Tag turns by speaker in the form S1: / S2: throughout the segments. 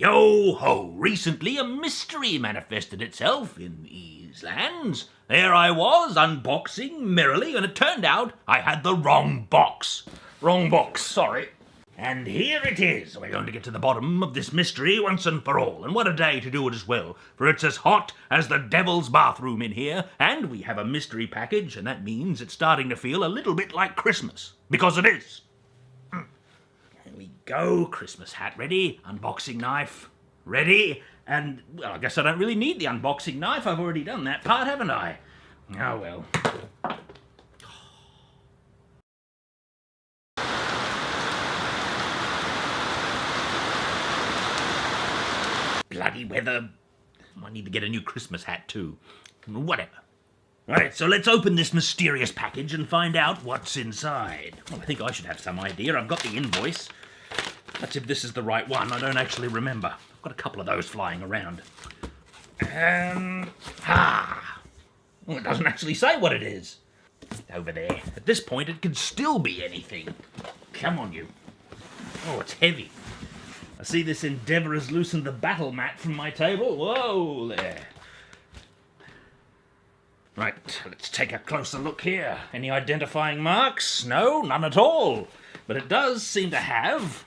S1: Yo ho! Recently a mystery manifested itself in these lands. There I was, unboxing merrily, and it turned out I had the wrong box. Wrong box, sorry. And here it is. We're going to get to the bottom of this mystery once and for all. And what a day to do it as well, for it's as hot as the devil's bathroom in here, and we have a mystery package, and that means it's starting to feel a little bit like Christmas. Because it is. Here we go, Christmas hat ready, unboxing knife ready, and, well, I guess I don't really need the unboxing knife. I've already done that part, haven't I? Oh well. Bloody weather. I need to get a new Christmas hat too. Whatever. Right, so let's open this mysterious package and find out what's inside. Well, I think I should have some idea. I've got the invoice. That's if this is the right one. I don't actually remember. I've got a couple of those flying around. Well, it doesn't actually say what it is. Over there. At this point, it could still be anything. Come on, you. Oh, it's heavy. I see this endeavour has loosened the battle mat from my table. Whoa, there. Right, let's take a closer look here. Any identifying marks? No, none at all. But it does seem to have.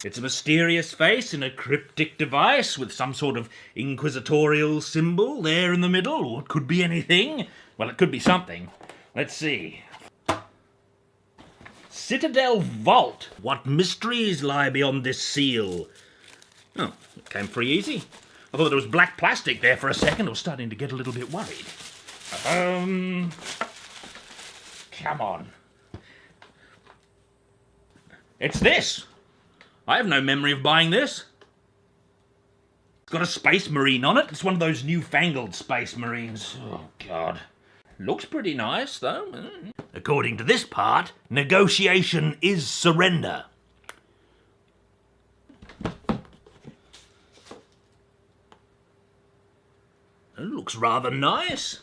S1: It's a mysterious face in a cryptic device with some sort of inquisitorial symbol there in the middle. Or it could be anything. Well, it could be something. Let's see. Citadel Vault. What mysteries lie beyond this seal? Oh, it came pretty easy. I thought there was black plastic there for a second. I was starting to get a little bit worried. Come on. It's this. I have no memory of buying this. It's got a Space Marine on it. It's one of those newfangled Space Marines. Oh, God. Looks pretty nice, though. According to this part, negotiation is surrender. It looks rather nice.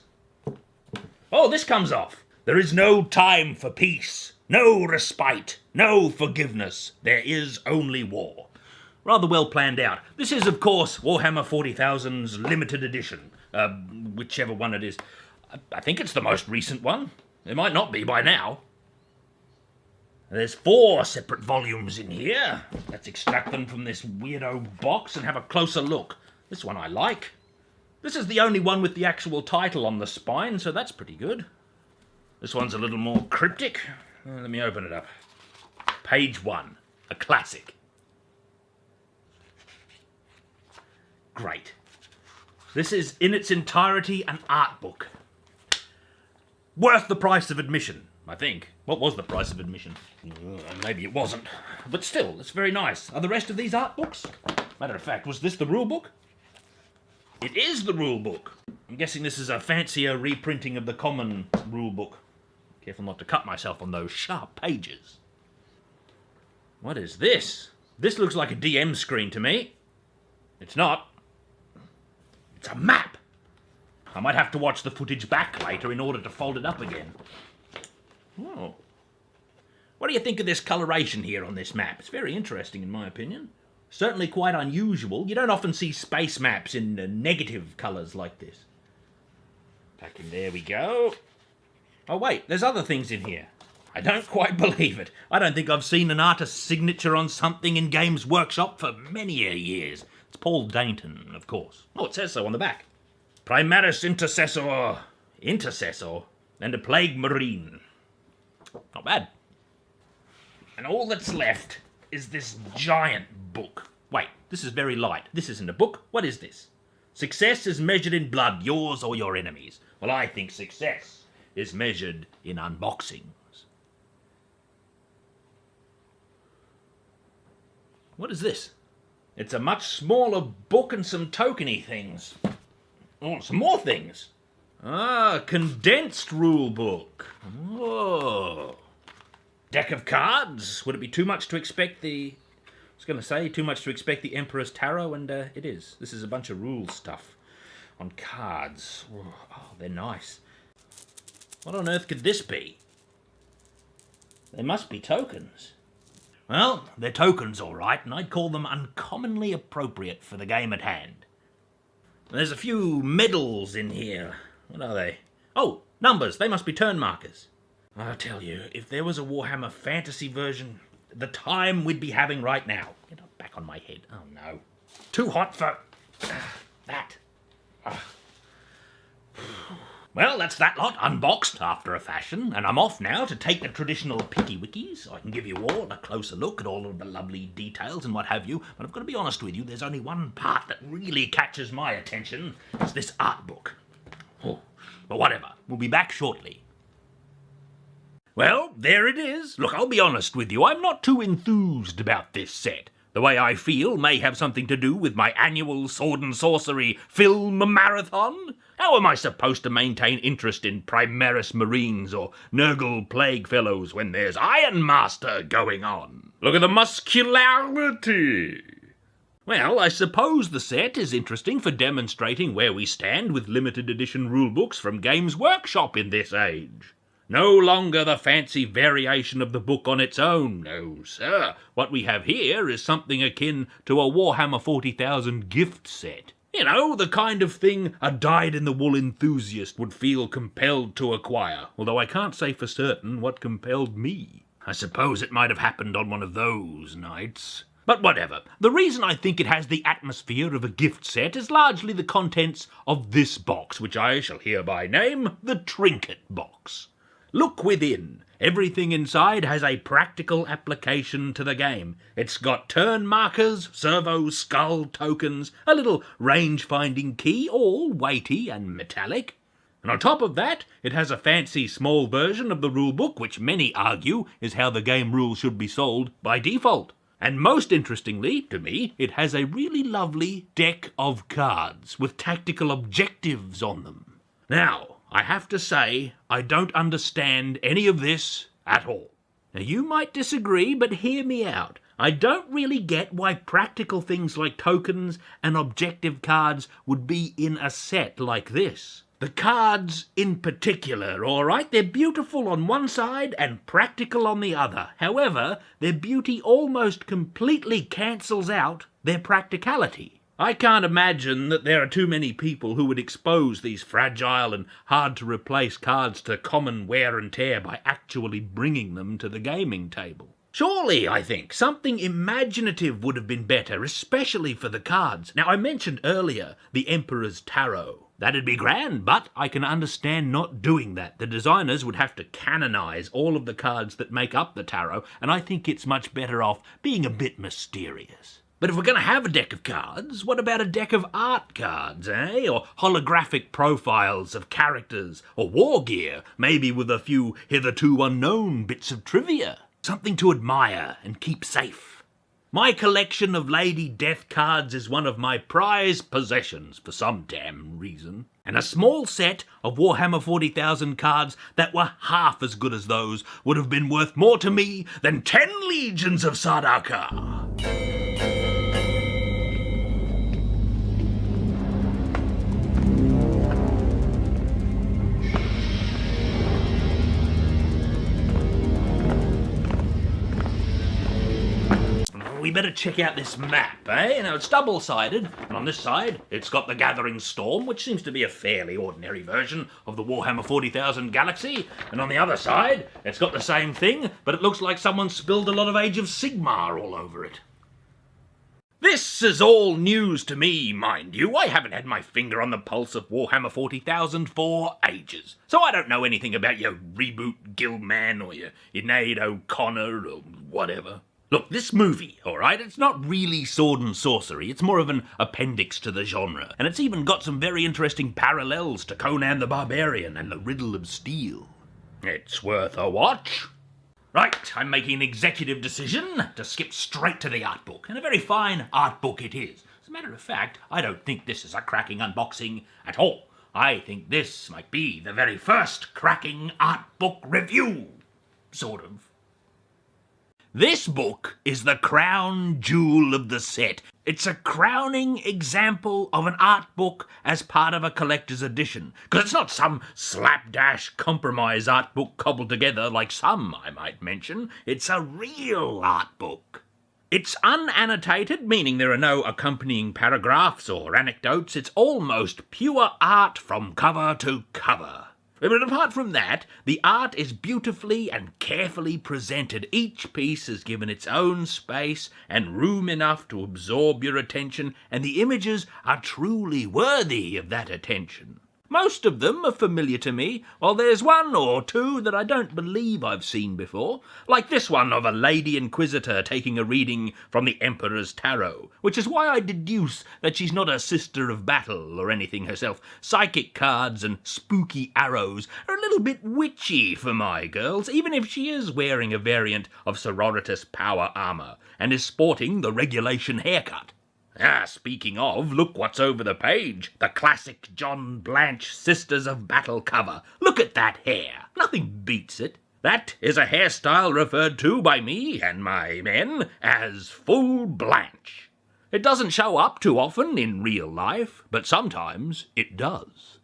S1: Oh, this comes off. There is no time for peace, no respite, no forgiveness. There is only war. Rather well planned out. This is, of course, Warhammer 40,000's limited edition. Whichever one it is. I think it's the most recent one. It might not be by now. There's 4 separate volumes in here. Let's extract them from this weirdo box and have a closer look. This one I like. This is the only one with the actual title on the spine, so that's pretty good. This one's a little more cryptic. Let me open it up. Page 1. A classic. Great. This is, in its entirety, an art book. Worth the price of admission, I think. What was the price of admission? Maybe it wasn't. But still, it's very nice. Are the rest of these art books? Matter of fact, was this the rule book? It is the rule book. I'm guessing this is a fancier reprinting of the common rule book. Careful not to cut myself on those sharp pages. What is this? This looks like a DM screen to me. It's not. It's a map. I might have to watch the footage back later in order to fold it up again. Oh. What do you think of this coloration here on this map? It's very interesting in my opinion. Certainly quite unusual. You don't often see space maps in negative colours like this. Back in there we go. Oh wait, there's other things in here. I don't quite believe it. I don't think I've seen an artist's signature on something in Games Workshop for many years. It's Paul Dainton, of course. Oh, it says so on the back. Primaris Intercessor. Intercessor. And a Plague Marine. Not bad. And all that's left is this giant book. Wait, this is very light. This isn't a book. What is this? Success is measured in blood, yours or your enemies. Well, I think success is measured in unboxings. What is this? It's a much smaller book and some tokeny things. Oh, some more things. Ah, condensed rule book. Whoa. Deck of cards. Would it be too much to expect the... I was going to say, too much to expect the Emperor's Tarot, and it is. This is a bunch of rule stuff on cards. Oh, they're nice. What on earth could this be? They must be tokens. Well, they're tokens all right, and I'd call them uncommonly appropriate for the game at hand. There's a few medals in here. What are they? Oh, numbers. They must be turn markers. I'll tell you, if there was a Warhammer Fantasy version, the time we'd be having right now. Get up back on my head. Oh, no. Too hot for that. Well, that's that lot unboxed after a fashion, and I'm off now to take the traditional picky wickies so I can give you all a closer look at all of the lovely details and what have you. But I've got to be honest with you, there's only one part that really catches my attention. It's this art book. Oh, but whatever, we'll be back shortly. Well, there it is. Look, I'll be honest with you, I'm not too enthused about this set. The way I feel may have something to do with my annual Sword and Sorcery film marathon. How am I supposed to maintain interest in Primaris Marines or Nurgle Plague Fellows when there's Iron Master going on? Look at the muscularity! Well, I suppose the set is interesting for demonstrating where we stand with limited edition rulebooks from Games Workshop in this age. No longer the fancy variation of the book on its own, no sir. What we have here is something akin to a Warhammer 40,000 gift set. You know, the kind of thing a dyed-in-the-wool enthusiast would feel compelled to acquire, although I can't say for certain what compelled me. I suppose it might have happened on one of those nights. But whatever. The reason I think it has the atmosphere of a gift set is largely the contents of this box, which I shall hereby name the Trinket Box. Look within. Everything inside has a practical application to the game. It's got turn markers, servo skull tokens, a little range-finding key, all weighty and metallic. And on top of that, it has a fancy small version of the rulebook, which many argue is how the game rules should be sold by default. And most interestingly, to me, it has a really lovely deck of cards with tactical objectives on them. Now, I have to say, I don't understand any of this at all. Now, you might disagree, but hear me out. I don't really get why practical things like tokens and objective cards would be in a set like this. The cards in particular, all right, they're beautiful on one side and practical on the other. However, their beauty almost completely cancels out their practicality. I can't imagine that there are too many people who would expose these fragile and hard-to-replace cards to common wear and tear by actually bringing them to the gaming table. Surely, I think, something imaginative would have been better, especially for the cards. Now, I mentioned earlier the Emperor's Tarot. That'd be grand, but I can understand not doing that. The designers would have to canonize all of the cards that make up the tarot, and I think it's much better off being a bit mysterious. But if we're going to have a deck of cards, what about a deck of art cards, eh? Or holographic profiles of characters, or war gear, maybe with a few hitherto unknown bits of trivia. Something to admire and keep safe. My collection of Lady Death cards is one of my prized possessions for some damn reason. And a small set of Warhammer 40,000 cards that were half as good as those would have been worth more to me than 10 legions of Sardaukar. We better check out this map, eh? Now, it's double-sided, and on this side, it's got the Gathering Storm, which seems to be a fairly ordinary version of the Warhammer 40,000 galaxy, and on the other side, it's got the same thing, but it looks like someone spilled a lot of Age of Sigmar all over it. This is all news to me, mind you. I haven't had my finger on the pulse of Warhammer 40,000 for ages, so I don't know anything about your Reboot Guildman or your Sinead O'Connor or whatever. Look, this movie, alright, it's not really sword and sorcery, it's more of an appendix to the genre, and it's even got some very interesting parallels to Conan the Barbarian and the Riddle of Steel. It's worth a watch. Right, I'm making an executive decision to skip straight to the art book, and a very fine art book it is. As a matter of fact, I don't think this is a cracking unboxing at all. I think this might be the very first cracking art book review. Sort of. This book is the crown jewel of the set. It's a crowning example of an art book as part of a collector's edition. Because it's not some slapdash compromise art book cobbled together like some I might mention. It's a real art book. It's unannotated, meaning there are no accompanying paragraphs or anecdotes. It's almost pure art from cover to cover. But apart from that, the art is beautifully and carefully presented. Each piece is given its own space and room enough to absorb your attention, and the images are truly worthy of that attention. Most of them are familiar to me, while there's one or two that I don't believe I've seen before, like this one of a lady inquisitor taking a reading from the Emperor's Tarot, which is why I deduce that she's not a sister of battle or anything herself. Psychic cards and spooky arrows are a little bit witchy for my girls, even if she is wearing a variant of Sororitas power armour and is sporting the regulation haircut. Speaking of, look what's over the page. The classic John Blanche Sisters of Battle cover. Look at that hair. Nothing beats it. That is a hairstyle referred to by me and my men as full Blanche. It doesn't show up too often in real life, but sometimes it does.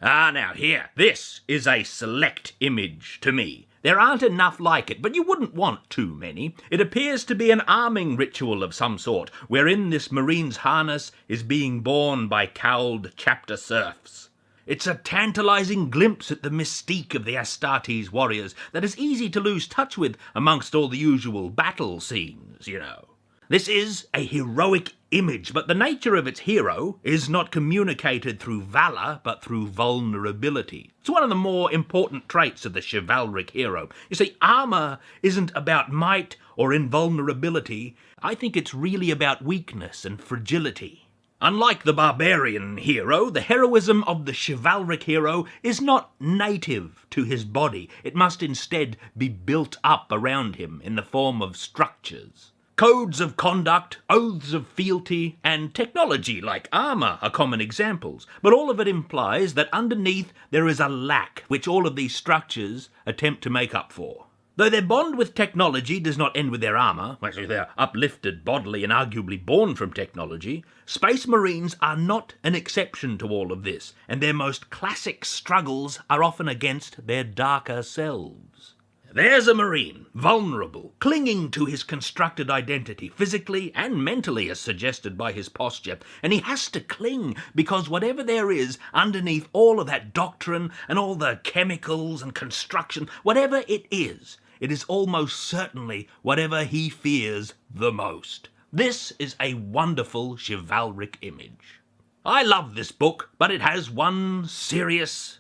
S1: Now here, this is a select image to me. There aren't enough like it, but you wouldn't want too many. It appears to be an arming ritual of some sort, wherein this marine's harness is being borne by cowled chapter serfs. It's a tantalizing glimpse at the mystique of the Astartes warriors that is easy to lose touch with amongst all the usual battle scenes, you know. This is a heroic image, but the nature of its hero is not communicated through valour, but through vulnerability. It's one of the more important traits of the chivalric hero. You see, armour isn't about might or invulnerability. I think it's really about weakness and fragility. Unlike the barbarian hero, the heroism of the chivalric hero is not native to his body. It must instead be built up around him in the form of structures. Codes of conduct, oaths of fealty, and technology like armour are common examples, but all of it implies that underneath there is a lack which all of these structures attempt to make up for. Though their bond with technology does not end with their armour, actually they're uplifted bodily and arguably born from technology, Space Marines are not an exception to all of this, and their most classic struggles are often against their darker selves. There's a Marine, vulnerable, clinging to his constructed identity, physically and mentally as suggested by his posture, and he has to cling because whatever there is underneath all of that doctrine and all the chemicals and construction, whatever it is almost certainly whatever he fears the most. This is a wonderful chivalric image. I love this book, but it has one serious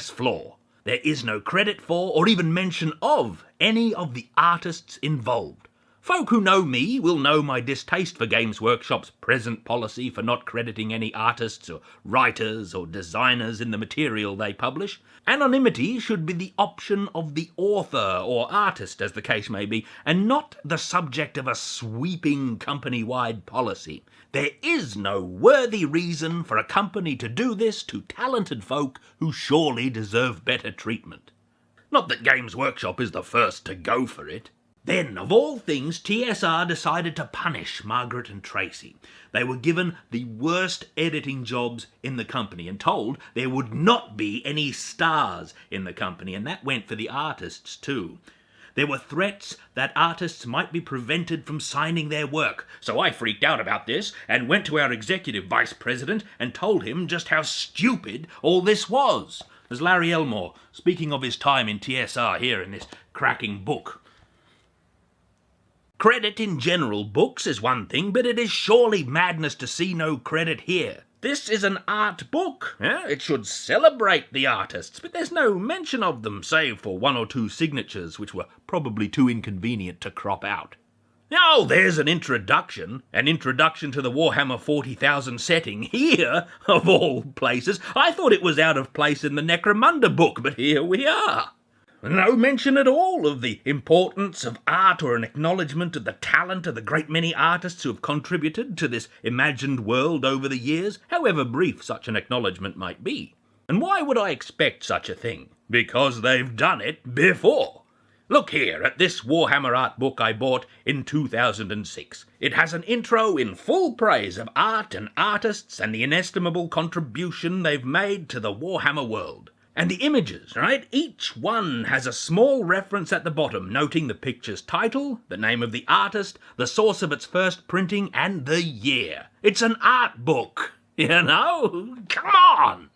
S1: flaw. There is no credit for, or even mention of, any of the artists involved. Folk who know me will know my distaste for Games Workshop's present policy for not crediting any artists or writers or designers in the material they publish. Anonymity should be the option of the author or artist, as the case may be, and not the subject of a sweeping company-wide policy. There is no worthy reason for a company to do this to talented folk who surely deserve better treatment. Not that Games Workshop is the first to go for it. Then, of all things, TSR decided to punish Margaret and Tracy. They were given the worst editing jobs in the company and told there would not be any stars in the company, and that went for the artists too. There were threats that artists might be prevented from signing their work, so I freaked out about this and went to our executive vice president and told him just how stupid all this was. There's Larry Elmore speaking of his time in TSR here in this cracking book. Credit in general books is one thing, but it is surely madness to see no credit here. This is an art book. It should celebrate the artists, but there's no mention of them, save for one or two signatures, which were probably too inconvenient to crop out. Oh, there's an introduction to the Warhammer 40,000 setting here, of all places. I thought it was out of place in the Necromunda book, but here we are. No mention at all of the importance of art or an acknowledgement of the talent of the great many artists who have contributed to this imagined world over the years, however brief such an acknowledgement might be. And why would I expect such a thing? Because they've done it before. Look here at this Warhammer art book I bought in 2006. It has an intro in full praise of art and artists and the inestimable contribution they've made to the Warhammer world. And the images, right? Each one has a small reference at the bottom noting the picture's title, the name of the artist, the source of its first printing, and the year. It's an art book, you know? Come on!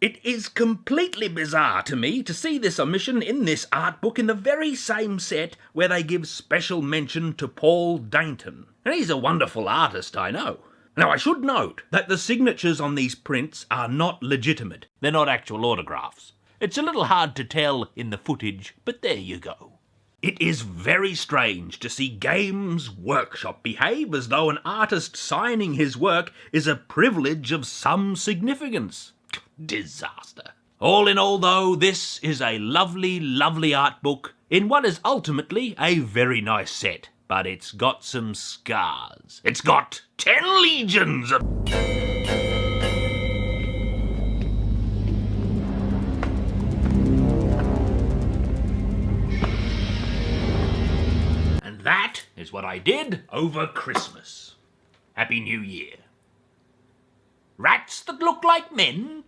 S1: It is completely bizarre to me to see this omission in this art book in the very same set where they give special mention to Paul Dainton. And he's a wonderful artist, I know. Now, I should note that the signatures on these prints are not legitimate. They're not actual autographs. It's a little hard to tell in the footage, but there you go. It is very strange to see Games Workshop behave as though an artist signing his work is a privilege of some significance. Disaster. All in all, though, this is a lovely, lovely art book in what is ultimately a very nice set. But it's got some scars. It's got 10 legions of... And that is what I did over Christmas. Happy New Year. Rats that look like men?